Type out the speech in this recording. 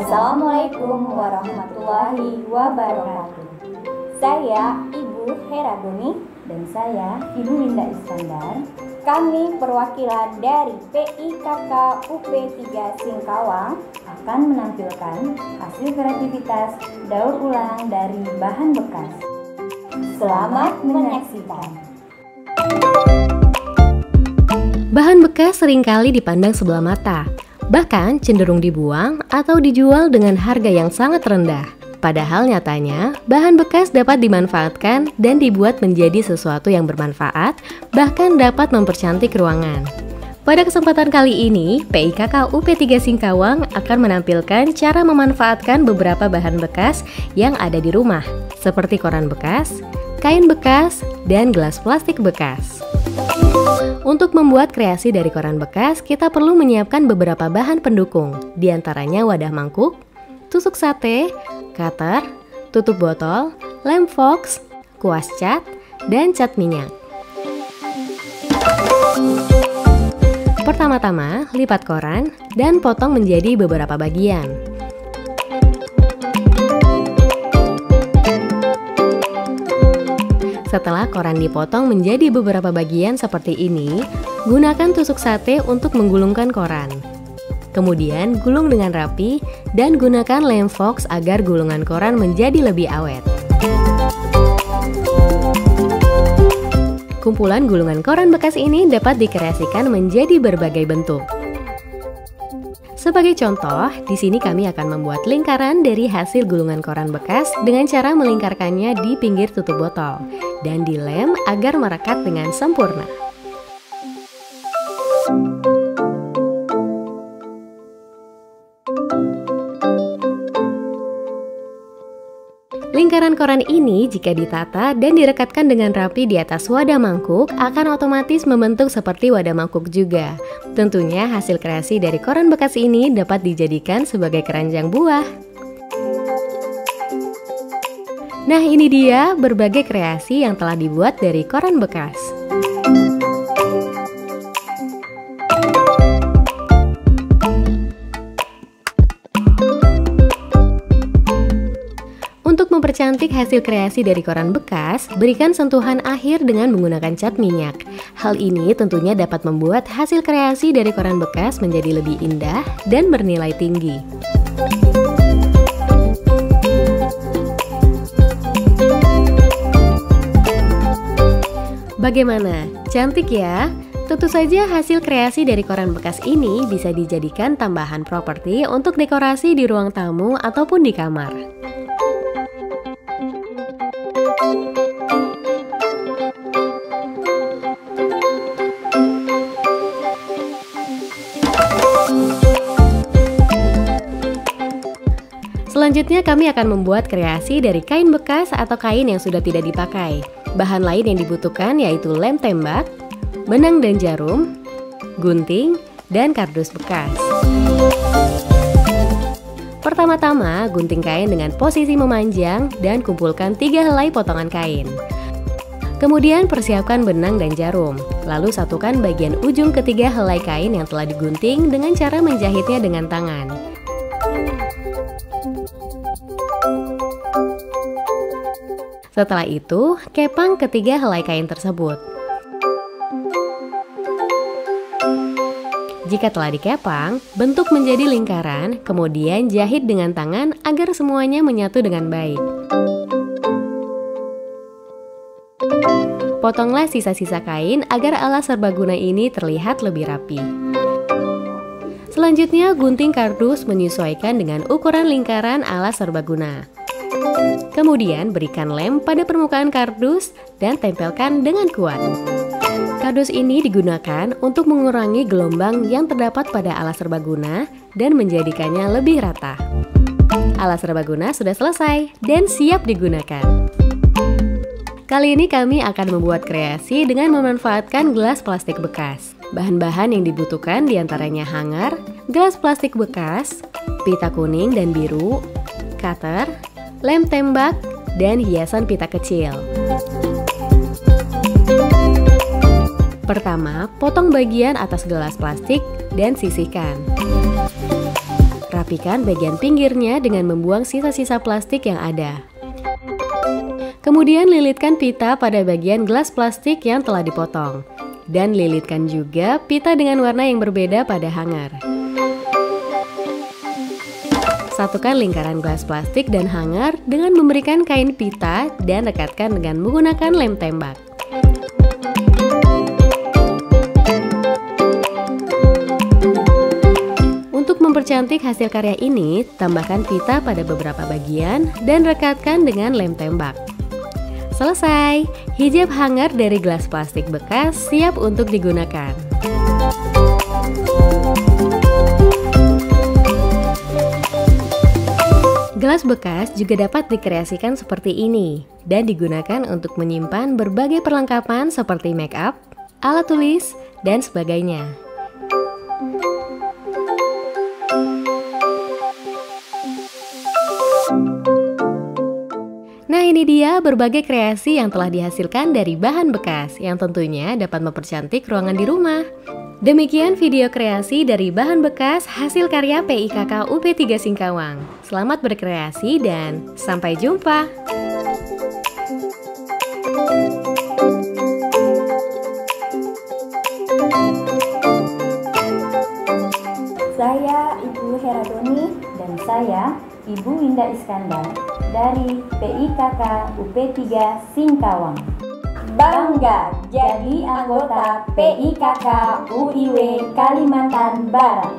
Assalamualaikum warahmatullahi wabarakatuh. Saya Ibu Heragoni dan saya Ibu Linda Iskandar. Kami perwakilan dari PIKK UP3 Singkawang Akan menampilkan hasil kreativitas daur ulang dari bahan bekas. Selamat menyaksikan. Bahan bekas seringkali dipandang sebelah mata, bahkan cenderung dibuang atau dijual dengan harga yang sangat rendah. Padahal nyatanya, bahan bekas dapat dimanfaatkan dan dibuat menjadi sesuatu yang bermanfaat, bahkan dapat mempercantik ruangan. Pada kesempatan kali ini, PIKK UP3 Singkawang akan menampilkan cara memanfaatkan beberapa bahan bekas yang ada di rumah, seperti koran bekas, kain bekas, dan gelas plastik bekas. Untuk membuat kreasi dari koran bekas, kita perlu menyiapkan beberapa bahan pendukung, diantaranya wadah mangkuk, tusuk sate, cutter, tutup botol, lem fox, kuas cat, dan cat minyak. Pertama-tama, lipat koran dan potong menjadi beberapa bagian. Setelah koran dipotong menjadi beberapa bagian seperti ini, gunakan tusuk sate untuk menggulungkan koran. Kemudian gulung dengan rapi dan gunakan lem fox agar gulungan koran menjadi lebih awet. Kumpulan gulungan koran bekas ini dapat dikreasikan menjadi berbagai bentuk. Sebagai contoh, di sini kami akan membuat lingkaran dari hasil gulungan koran bekas dengan cara melingkarkannya di pinggir tutup botol dan dilem agar merekat dengan sempurna. Lingkaran koran ini jika ditata dan direkatkan dengan rapi di atas wadah mangkuk akan otomatis membentuk seperti wadah mangkuk juga. Tentunya hasil kreasi dari koran bekas ini dapat dijadikan sebagai keranjang buah. Nah, ini dia berbagai kreasi yang telah dibuat dari koran bekas. Untuk mempercantik hasil kreasi dari koran bekas, berikan sentuhan akhir dengan menggunakan cat minyak. Hal ini tentunya dapat membuat hasil kreasi dari koran bekas menjadi lebih indah dan bernilai tinggi. Bagaimana? Cantik ya? Tentu saja hasil kreasi dari koran bekas ini bisa dijadikan tambahan properti untuk dekorasi di ruang tamu ataupun di kamar. Selanjutnya kami akan membuat kreasi dari kain bekas atau kain yang sudah tidak dipakai. Bahan lain yang dibutuhkan yaitu lem tembak, benang dan jarum, gunting, dan kardus bekas. Pertama-tama, gunting kain dengan posisi memanjang dan kumpulkan 3 helai potongan kain. Kemudian persiapkan benang dan jarum, lalu satukan bagian ujung ketiga helai kain yang telah digunting dengan cara menjahitnya dengan tangan. Setelah itu, kepang ketiga helai kain tersebut. Jika telah dikepang, bentuk menjadi lingkaran, kemudian jahit dengan tangan agar semuanya menyatu dengan baik. Potonglah sisa-sisa kain agar alas serbaguna ini terlihat lebih rapi. Selanjutnya, gunting kardus menyesuaikan dengan ukuran lingkaran alas serbaguna. Kemudian berikan lem pada permukaan kardus dan tempelkan dengan kuat. Kardus ini digunakan untuk mengurangi gelombang yang terdapat pada alas serbaguna dan menjadikannya lebih rata. Alas serbaguna sudah selesai dan siap digunakan. Kali ini kami akan membuat kreasi dengan memanfaatkan gelas plastik bekas. Bahan-bahan yang dibutuhkan diantaranya hanger, gelas plastik bekas, pita kuning dan biru, cutter, lem tembak, dan hiasan pita kecil. Pertama, potong bagian atas gelas plastik dan sisihkan. Rapikan bagian pinggirnya dengan membuang sisa-sisa plastik yang ada. Kemudian lilitkan pita pada bagian gelas plastik yang telah dipotong. Dan lilitkan juga pita dengan warna yang berbeda pada hanger. Satukan lingkaran gelas plastik dan hanger dengan memberikan kain pita dan rekatkan dengan menggunakan lem tembak. Untuk mempercantik hasil karya ini, tambahkan pita pada beberapa bagian dan rekatkan dengan lem tembak. Selesai, hijab hanger dari gelas plastik bekas siap untuk digunakan. Gelas bekas juga dapat dikreasikan seperti ini dan digunakan untuk menyimpan berbagai perlengkapan seperti make up, alat tulis, dan sebagainya. Nah, ini dia berbagai kreasi yang telah dihasilkan dari bahan bekas yang tentunya dapat mempercantik ruangan di rumah. Demikian video kreasi dari bahan bekas hasil karya PIKK UP3 Singkawang. Selamat berkreasi dan sampai jumpa. Saya Ibu Heradoni dan saya Ibu Winda Iskandar dari PIKK UP3 Singkawang. Bangga jadi anggota PIKK UIW Kalimantan Barat.